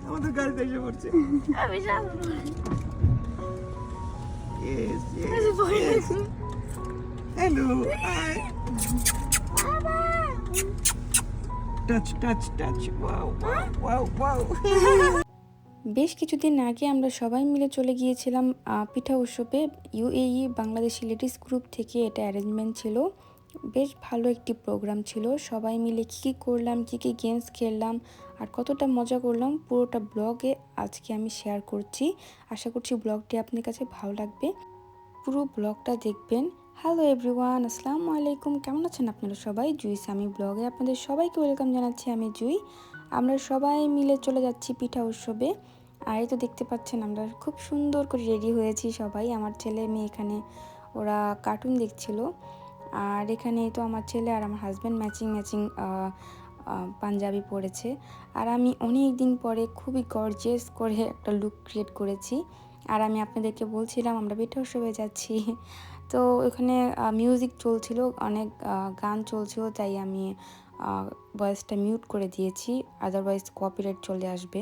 আমাদের গাড়িতে এসে পড়ছে। আমি যাব Yes, আমি yes, ভয় yes. লাগছে। Hello, hi. বাবা Touch, touch, touch. Wow, wow, wow, wow. বেশ কিছুদিন আগে আমরা সবাই মিলে চলে গিয়েছিলাম পিঠা উৎসবে। ইউএই বাংলাদেশি লেডিস গ্রুপ থেকে এটা অ্যারেঞ্জমেন্ট ছিল। বেশ ভালো একটি প্রোগ্রাম ছিল। সবাই মিলে কী করলাম, কী গেমস খেললাম আর কতটা মজা করলাম পুরোটা ব্লগে আজকে আমি শেয়ার করছি। আশা করছি ব্লগটি আপনার কাছে ভালো লাগবে, পুরো ব্লগটা দেখবেন। হ্যালো এভরিওয়ান, আসসালামু আলাইকুম। কেমন আছেন আপনারা সবাই? জুইস আমি ব্লগে আপনাদের সবাইকে ওয়েলকাম জানাচ্ছি। আমি জুই। আমরা সবাই মিলে চলে যাচ্ছি পিঠা উৎসবে। আর এই তো দেখতে পাচ্ছেন আমরা খুব সুন্দর করে রেডি হয়েছি সবাই। আমার ছেলে মেয়ে এখানে ওরা কার্টুন দেখছিল। আর এখানে তো আমার ছেলে আর আমার হাজব্যান্ড ম্যাচিং ম্যাচিং পাঞ্জাবি পরেছে। আর আমি অনেক দিন পরে খুবই গর্জিয়াস করে একটা লুক ক্রিয়েট করেছি। আর আমি আপনাদেরকে বলছিলাম আমরা পিঠা উৎসবে যাচ্ছি। তো ওখানে মিউজিক চলছিল, অনেক গান চলছিল, তাই আমি ভয়েসটা মিউট করে দিয়েছি, আদারওয়াইজ কপিরাইট চলে আসবে।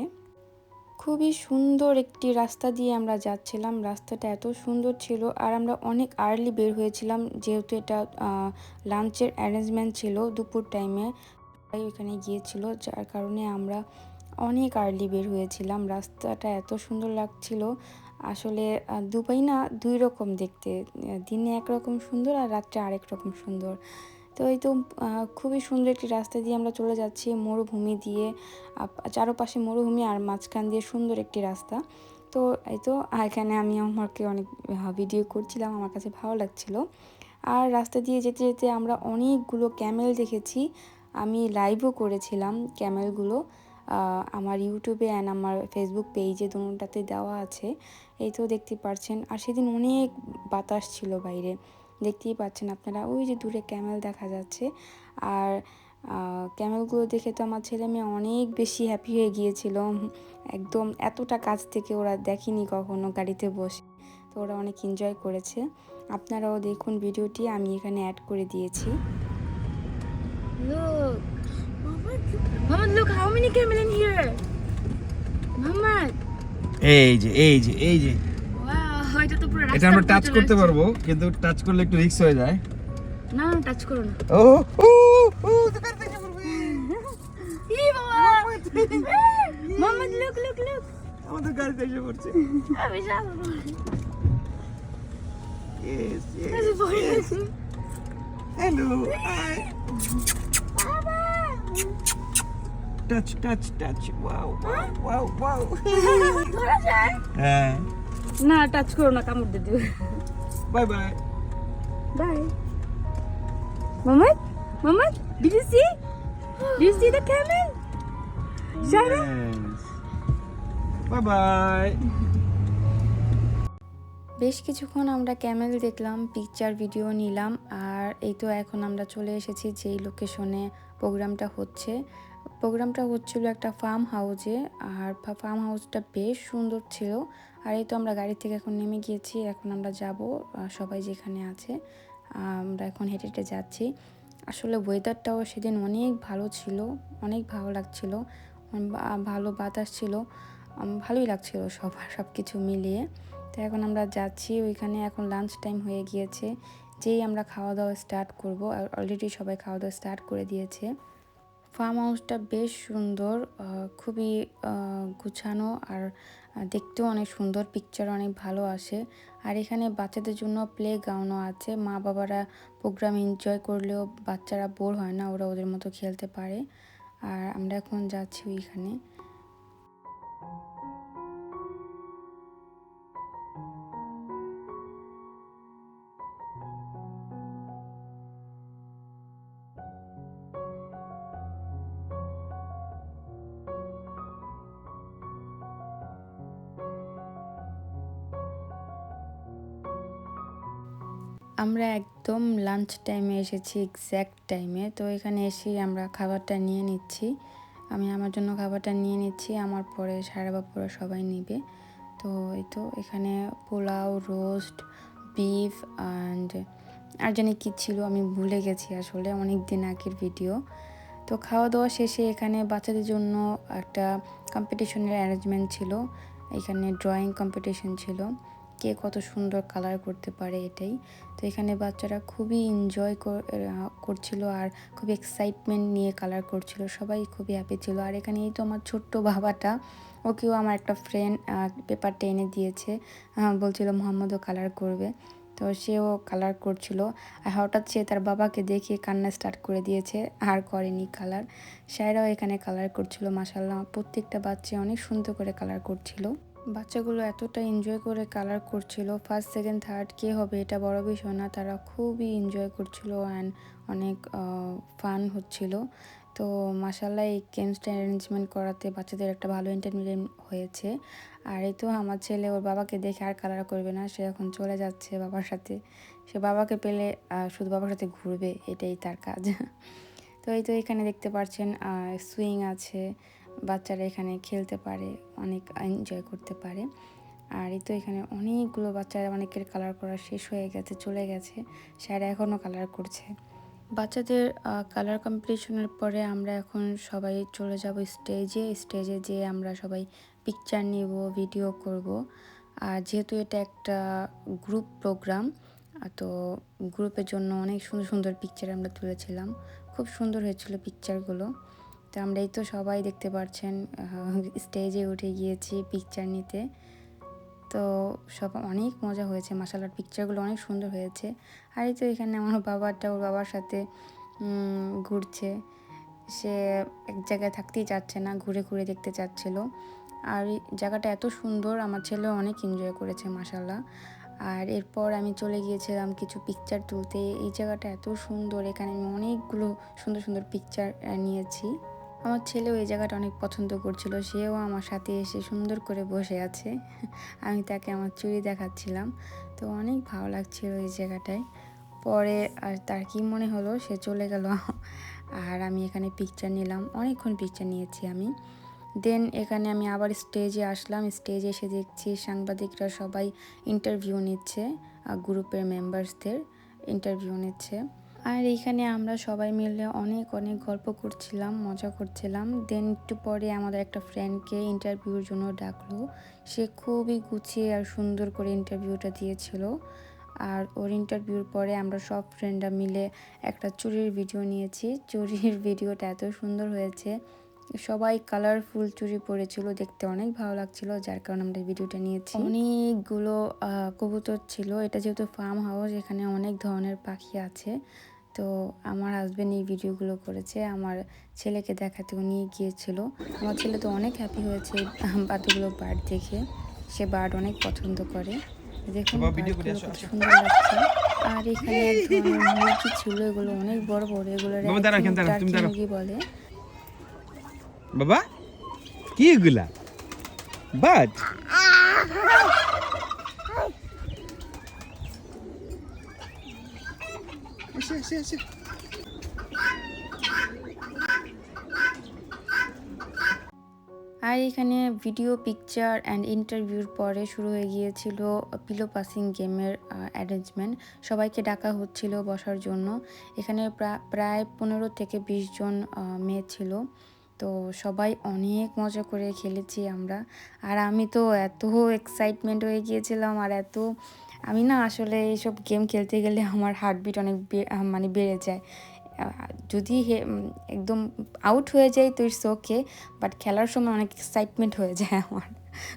খুবই সুন্দর একটি রাস্তা দিয়ে আমরা যাচ্ছিলাম। রাস্তাটা এত সুন্দর ছিল আর আমরা অনেক আর্লি বের হয়েছিলাম, যেহেতু এটা লাঞ্চের অ্যারেঞ্জমেন্ট ছিল দুপুর টাইমে। তাই ওখানে গিয়েছিল, যার কারণে আমরা অনেক আর্লি বের হয়েছিলাম। রাস্তাটা এত সুন্দর লাগছিল আসলে। দুবাই না দুই রকম দেখতে, দিনে একরকম সুন্দর আর রাত্রে আরেক রকম সুন্দর। তো এই তো খুবই সুন্দর একটি রাস্তা দিয়ে আমরা চলে যাচ্ছি, মরুভূমি দিয়ে, চারপাশে মরুভূমি আর মাঝখান দিয়ে সুন্দর একটি রাস্তা। তো এই তো এখানে আমি আমাকে অনেক ভিডিও করছিলাম, আমার কাছে ভালো লাগছিল। আর রাস্তা দিয়ে যেতে যেতে আমরা অনেকগুলো ক্যামেল দেখেছি। আমি লাইভও করেছিলাম ক্যামেলগুলো, আমার ইউটিউবে অ্যান্ড আমার ফেসবুক পেজে দুটোটাতে দেওয়া আছে। এই তো দেখতে পাচ্ছেন। আর সেদিন অনেক বাতাস ছিল বাইরে, দেখতেই পাচ্ছেন আপনারা, ওই যে দূরে ক্যামেল দেখা যাচ্ছে। আর ক্যামেলগুলো দেখে তো আমার ছেলে মেয়ে অনেক বেশি হ্যাপি হয়ে গিয়েছিল। একদম এতটা কাছ থেকে ওরা দেখেনি কখনো গাড়িতে বসে, তো ওরা অনেক এনজয় করেছে। আপনারাও দেখুন ভিডিওটি, আমি এখানে অ্যাড করে দিয়েছি। look Mama look how many camel in here Mama এই যে এই যে এই যে wow এটা তো পুরো এটা রাস্তা আমরা টাচ করতে পারবো, কিন্তু টাচ করলে একটু রিস্ক হয়ে যায়। না টাচ করো না ও ও ও ই বাবা Mama look আমাদের গাড়িতে এসে পড়ছে। আমি যাব Yes, আমি yes, ভয় yes. লাগছে Hello, hi. বাবা Touch, touch, touch. Wow, wow, wow, wow. ধরা যায় হ্যাঁ, না টাচ করো না, কামড় দিয়ে দিবে bye bye. Bye. Mama, did you see the camel? Shara? Bye bye. বেশ কিছুক্ষণ আমরা ক্যামেল দেখলাম, পিকচার ভিডিও নিলাম। আর এই তো এখন আমরা চলে এসেছি যেই লোকেশনে প্রোগ্রামটা হচ্ছিল একটা ফার্ম হাউসে। আর ফার্ম হাউসটা বেশ সুন্দর ছিল। আর এই তো আমরা গাড়ি থেকে এখন নেমে গিয়েছি, এখন আমরা যাব সবাই যেখানে আছে। আমরা এখন হেঁটে হেঁটে যাচ্ছি। আসলে ওয়েদারটাও সেদিন অনেক ভালো ছিল, অনেক ভালো লাগছিল, ভালো বাতাস ছিল, ভালোই লাগছিল সব কিছু মিলিয়ে। তো এখন আমরা যাচ্ছি ওইখানে, এখন লাঞ্চ টাইম হয়ে গিয়েছে। যেই আমরা খাওয়া দাওয়া স্টার্ট করব, আর অলরেডি সবাই খাওয়া দাওয়া স্টার্ট করে দিয়েছে। ফার্ম হাউসটা বেশ সুন্দর, খুবই গুছানো আর দেখতেও অনেক সুন্দর, পিকচার অনেক ভালো আসে। আর এখানে বাচ্চাদের জন্য প্লে গ্রাউন্ডও আছে, মা বাবারা প্রোগ্রাম এনজয় করলেও বাচ্চারা বোর হয় না, ওরা ওদের মতো খেলতে পারে। আর আমরা এখন যাচ্ছি ওইখানে। আমরা একদম লাঞ্চ টাইমে এসেছি, এক্স্যাক্ট টাইমে। তো এখানে এসেই আমরা খাবারটা নিয়ে নিচ্ছি, আমি আমার জন্য খাবারটা নিয়ে নিচ্ছি, আমার পরে সারা বাপুরা সবাই নিবে। তো এই তো এখানে পোলাও, রোস্ট, বিফ আর জানি কি ছিল, আমি ভুলে গেছি আসলে, অনেক দিন আগের ভিডিও। তো তো খাওয়া দাওয়া শেষে এখানে বাচ্চাদের জন্য একটা কম্পিটিশনের অ্যারেঞ্জমেন্ট ছিল। এখানে ড্রয়িং কম্পিটিশন ছিল, কে কত সুন্দর কালার করতে পারে এটাই। তো এখানে বাচ্চারা খুবই এনজয় করছিল আর খুবই এক্সাইটমেন্ট নিয়ে কালার করছিল, সবাই খুবই হ্যাপি ছিল। আর এখানে এই তো আমার ছোট্ট বাবাটা, ওকেও আমার একটা ফ্রেন্ড পেপারটা এনে দিয়েছে, বলছিল মোহাম্মদও কালার করবে, তো সেও কালার করছিল। আর হঠাৎ সে তার বাবাকে দেখে কান্না স্টার্ট করে দিয়েছে, আর করেনি কালার। সায়রাও এখানে কালার করছিল। মাশাআল্লাহ প্রত্যেকটা বাচ্চা অনেক সুন্দর করে কালার করছিল। বাচ্চাগুলো এতটা এনজয় করে কালার করছিল, ফার্স্ট সেকেন্ড থার্ড কে হবে এটা বড় বিষয় না, তারা খুবই এনজয় করছিল অ্যান্ড অনেক ফান হচ্ছিল। তো মাশাআল্লাহ এই গেমসটা অ্যারেঞ্জমেন্ট করাতে বাচ্চাদের একটা ভালো এন্টারটেইনমেন্ট হয়েছে। আর এই তো আমার ছেলে ওর বাবাকে দেখে আর কালার করবে না, সে এখন চলে যাচ্ছে বাবার সাথে। সে বাবাকে পেলে শুধু বাবার সাথে ঘুরবে, এটাই তার কাজ। তো এই তো এখানে দেখতে পাচ্ছেন সুইং আছে, বাচ্চারা এখানে খেলতে পারে, অনেক এনজয় করতে পারে। আর এই তো এখানে অনেকগুলো বাচ্চারা, অনেকের কালার করা শেষ হয়ে গেছে, চলে গেছে, সারা এখনও কালার করছে। বাচ্চাদের কালার কম্পিটিশনের পরে আমরা এখন সবাই চলে যাব স্টেজে যেয়ে আমরা সবাই পিকচার নিব, ভিডিও করব। আর যেহেতু এটা একটা গ্রুপ প্রোগ্রাম, তো গ্রুপের জন্য অনেক সুন্দর সুন্দর পিকচার আমরা তুলেছিলাম, খুব সুন্দর হয়েছিল পিকচারগুলো। তো আমরা এই তো সবাই দেখতে পাচ্ছেন স্টেজে উঠে গিয়েছি পিকচার নিতে। তো সব অনেক মজা হয়েছে, মাশাআল্লাহ পিকচারগুলো অনেক সুন্দর হয়েছে। আর এই তো এখানে আমার বাবাটা ওর বাবার সাথে ঘুরছে, সে এক জায়গায় থাকতেই চাচ্ছে না, ঘুরে ঘুরে দেখতে চাচ্ছিল। আর এই জায়গাটা এত সুন্দর, আমার ছেলেও অনেক এনজয় করেছে মাশাআল্লাহ। আর এরপর আমি চলে গিয়েছিলাম কিছু পিকচার তুলতে। এই জায়গাটা এত সুন্দর, এখানে আমি অনেকগুলো সুন্দর সুন্দর পিকচার নিয়েছি। আমার ছেলেও এই জায়গাটা অনেক পছন্দ করছিল, সেও আমার সাথে এসে সুন্দর করে বসে আছে। আমি তাকে আমার চুড়ি দেখাচ্ছিলাম, তো অনেক ভালো লাগছিল এই জায়গাটায়। পরে আর তার কি মনে হলো, সে চলে গেল। আর আমি এখানে পিকচার নিলাম, অনেকক্ষণ পিকচার নিয়েছি আমি। দেন এখানে আমি আবার স্টেজে আসলাম। স্টেজে এসে দেখছি সাংবাদিকরা সবাই ইন্টারভিউ নিচ্ছে, গ্রুপের মেম্বার্সদের ইন্টারভিউ নিচ্ছে। আর এইখানে আমরা সবাই মিলে অনেক অনেক গল্প করছিলাম, মজা করছিলাম। দেন একটু পরে আমাদের একটা ফ্রেন্ডকে ইন্টারভিউর জন্য ডাকলো, সে খুবই গুছিয়ে আর সুন্দর করে ইন্টারভিউটা দিয়েছিল। আর ওর ইন্টারভিউর পরে আমরা সব ফ্রেন্ডরা মিলে একটা চুরির ভিডিও নিয়েছি। চুরির ভিডিওটা এত সুন্দর হয়েছে, সবাই কালারফুল চুড়ি পরেছিল, দেখতে অনেক ভালো লাগছিল, যার কারণে আমরা ভিডিওটা নিয়েছি। অনেকগুলো কবুতর ছিল, এটা যেহেতু ফার্ম হাউস, এখানে অনেক ধরনের পাখি আছে। তো আমার হাজব্যান্ড এই ভিডিওগুলো করেছে, আমার ছেলেকে দেখাতেও নিয়ে গিয়েছিল। আমার ছেলে তো অনেক হ্যাপি হয়েছে এতগুলো বার্ড দেখে, সে বার্ড অনেক পছন্দ করে। দেখুন বার্ডগুলো কত সুন্দর লাগছে। আর এখানে এক ধরনের মুরগি ছিল, এগুলো অনেক বড় বড়, এগুলো টার্কি মুরগি বলে। বাবা কি এগুলা? বাট আসে। আর এখানে ভিডিও, পিকচার অ্যান্ড ইন্টারভিউর পরে শুরু হয়ে গিয়েছিল পিলো পাসিং গেমের অ্যারেঞ্জমেন্ট। সবাইকে ডাকা হচ্ছিল বসার জন্য। এখানে প্রায় 15 থেকে 20 জন মেয়ে ছিল। তো সবাই অনেক মজা করে খেলেছি আমরা। আর আমি তো এত এক্সাইটমেন্ট হয়ে গিয়েছিলাম, আর আমি না আসলে এইসব গেম খেলতে গেলে আমার হার্টবিট অনেক মানে বেড়ে যায়। যদি একদম আউট হয়ে যায় তো ইটস ওকে, বাট খেলার সময় অনেক এক্সাইটমেন্ট হয়ে যায় আমার।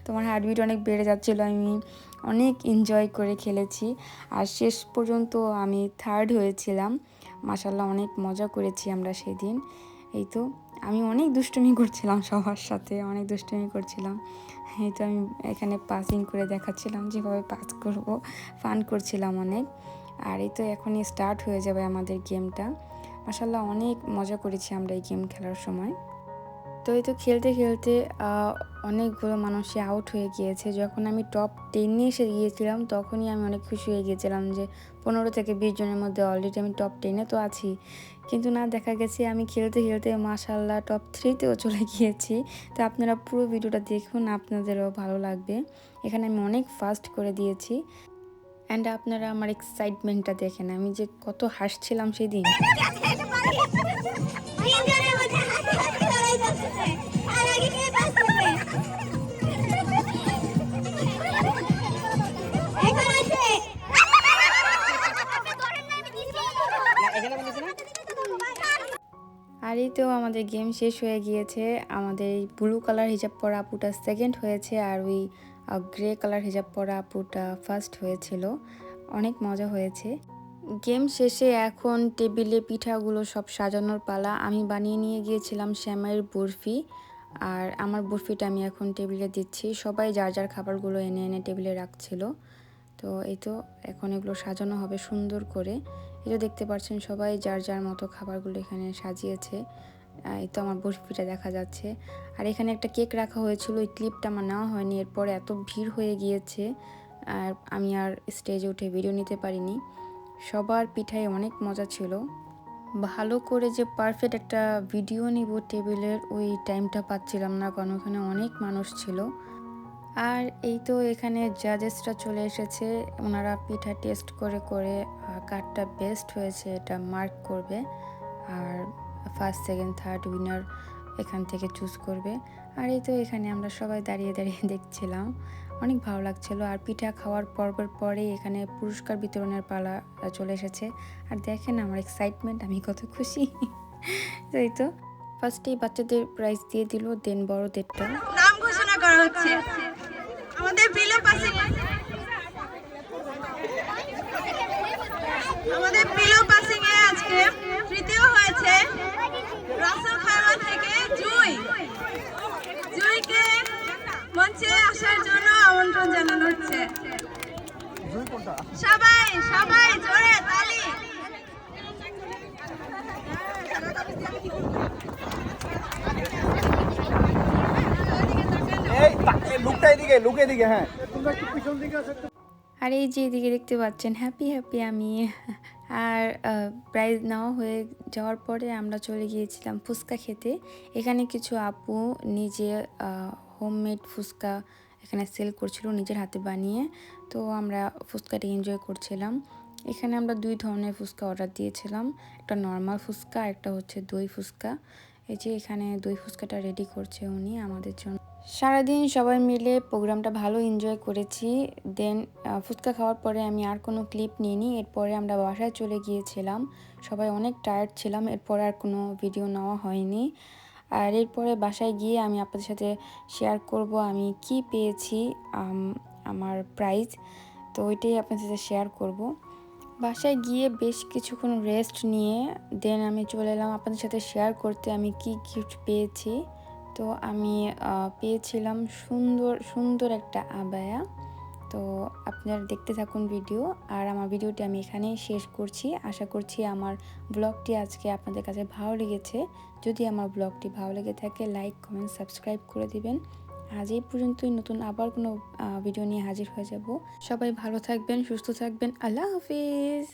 তোমার হার্টবিট অনেক বেড়ে যাচ্ছিলো, আমি অনেক এনজয় করে খেলেছি। আর শেষ পর্যন্ত আমি থার্ড হয়েছিলাম। মাশাআল্লাহ অনেক মজা করেছি আমরা সেদিন। এই তো আমি অনেক দুষ্টুমি করছিলাম, সবার সাথে অনেক দুষ্টুমি করছিলাম। এই তো আমি এখানে পাসিং করে দেখাচ্ছিলাম যেভাবে পাস করব, ফান করছিলাম অনেক। আর এই তো এখনই স্টার্ট হয়ে যাবে আমাদের গেমটা। মাশাআল্লাহ অনেক মজা করেছি আমরা এই গেম খেলার সময়। তো এই তো খেলতে খেলতে অনেকগুলো মানুষই আউট হয়ে গিয়েছে। যখন আমি টপ 10-এ এসে গিয়েছিলাম তখনই আমি অনেক খুশি হয়ে গিয়েছিলাম যে 15 থেকে 20 জনের মধ্যে অলরেডি আমি টপ 10-এ তো আছি। কিন্তু না, দেখা গেছে আমি খেলতে খেলতে মাশাআল্লাহ টপ 3-তেও চলে গিয়েছি। তো আপনারা পুরো ভিডিওটা দেখুন, আপনাদেরও ভালো লাগবে। এখানে আমি অনেক ফাস্ট করে দিয়েছি। অ্যান্ড আপনারা আমার এক্সাইটমেন্টটা দেখেন, আমি যে কত হাসছিলাম সেদিন। তিনজনের মধ্যে হাসাহাসি লড়াই চলতেছে। আর আগে কে বাঁচতেছে? এখন আছে। আর এই তো আমাদের গেম শেষ হয়ে গিয়েছে। আমাদের এই ব্লু কালার হিজাব পরা আপুটা সেকেন্ড হয়েছে, আর ওই গ্রে কালার হিজাব পরা আপুটা ফার্স্ট হয়েছিল। অনেক মজা হয়েছে। গেম শেষে এখন টেবিলে পিঠাগুলো সব সাজানোর পালা। আমি বানিয়ে নিয়ে গিয়েছিলাম শ্যামাইয়ের বরফি, আর আমার বরফিটা আমি এখন টেবিলে দিচ্ছি। সবাই যার যার খাবারগুলো এনে এনে টেবিলে রাখছিল। তো এই তো এখন এগুলো সাজানো হবে সুন্দর করে। এই তো দেখতে পাচ্ছেন সবাই যার যার মতো খাবারগুলো এখানে সাজিয়েছে। এই তো আমার বরফিটা দেখা যাচ্ছে। আর এখানে একটা কেক রাখা হয়েছিল, ওই ক্লিপটা আমার নেওয়া হয়নি। এরপরে এত ভিড় হয়ে গিয়েছে আর আমি আর স্টেজে উঠে ভিডিও নিতে পারিনি। সবার পিঠায় অনেক মজা ছিল। ভালো করে যে পারফেক্ট একটা ভিডিও নিব টেবিলের, ওই টাইমটা পাচ্ছিলাম না, কারণ ওখানে অনেক মানুষ ছিল। আর এই তো এখানে জাজেসরা চলে এসেছে। ওনারা পিঠা টেস্ট করে করে কারটা বেস্ট হয়েছে এটা মার্ক করবে, আর ফার্স্ট সেকেন্ড থার্ড উইনার এখান থেকে চুজ করবে। আর এই তো এখানে আমরা সবাই দাঁড়িয়ে দাঁড়িয়ে দেখছিলাম, অনেক ভালো লাগছিল। আর পিঠা খাওয়ার পর্বের পরেই এখানে পুরস্কার বিতরণের পালা চলে এসেছে। আর দেখেন আমার এক্সাইটমেন্ট, আমি কত খুশি। তো এই তো ফার্স্টেই বাচ্চাদের প্রাইজ দিয়ে দিল, দেন বড়দেরটা। নাম ঘোষণা করা হচ্ছে। আমাদের বিলো পাসিং এ আজকে তৃতীয় হয়েছে রাসেল খায়মা থেকে জুইকে মঞ্চে আসার জন্য আমন্ত্রণ জানানো হচ্ছে। সবাই সবাই জোরে তালি। আর এই যে এদিকে দেখতে পাচ্ছেন হ্যাপি হ্যাপি আমি। আর প্রাইজ নেওয়া হয়ে যাওয়ার পরে আমরা চলে গিয়েছিলাম ফুচকা খেতে। এখানে কিছু আপু নিজে হোমমেড ফুচকা এখানে সেল করছিল, নিজের হাতে বানিয়ে। তো আমরা ফুচকাটা এনজয় করছিলাম। এখানে আমরা 2 ধরনের ফুচকা অর্ডার দিয়েছিলাম, একটা নর্মাল ফুচকা, একটা হচ্ছে দই ফুচকা। এই যে এখানে দই ফুচকাটা রেডি করছে উনি আমাদের জন্য। সারাদিন সবাই মিলে প্রোগ্রামটা ভালো এনজয় করেছি। দেন ফুচকা খাওয়ার পরে আমি আর কোনো ক্লিপ নিইনি। এরপরে আমরা বাসায় চলে গিয়েছিলাম, সবাই অনেক টায়ার্ড ছিলাম। এরপরে আর কোনো ভিডিও নেওয়া হয়নি। আর এরপরে বাসায় গিয়ে আমি আপনাদের সাথে শেয়ার করব আমি কি পেয়েছি, আমার প্রাইজ। তো ওইটাই আপনাদের সাথে শেয়ার করব। বাসায় গিয়ে বেশ কিছুক্ষণ রেস্ট নিয়ে দেন আমি চলে এলাম আপনাদের সাথে শেয়ার করতে আমি কি গিফট পেয়েছি। তো আমি পেয়েছিলাম সুন্দর সুন্দর একটা আবায়া। তো আপনারা দেখতে থাকুন ভিডিও। আর আমার ভিডিওটি আমি এখানেই শেষ করছি। আশা করছি আমার ব্লগটি আজকে আপনাদের কাছে ভালো লেগেছে। যদি আমার ব্লগটি ভালো লেগে থাকে লাইক কমেন্ট সাবস্ক্রাইব করে দিবেন। আজ এই পর্যন্তই, নতুন আবার কোনো ভিডিও নিয়ে হাজির হয়ে যাব। সবাই ভালো থাকবেন, সুস্থ থাকবেন। আল্লাহ হাফিজ।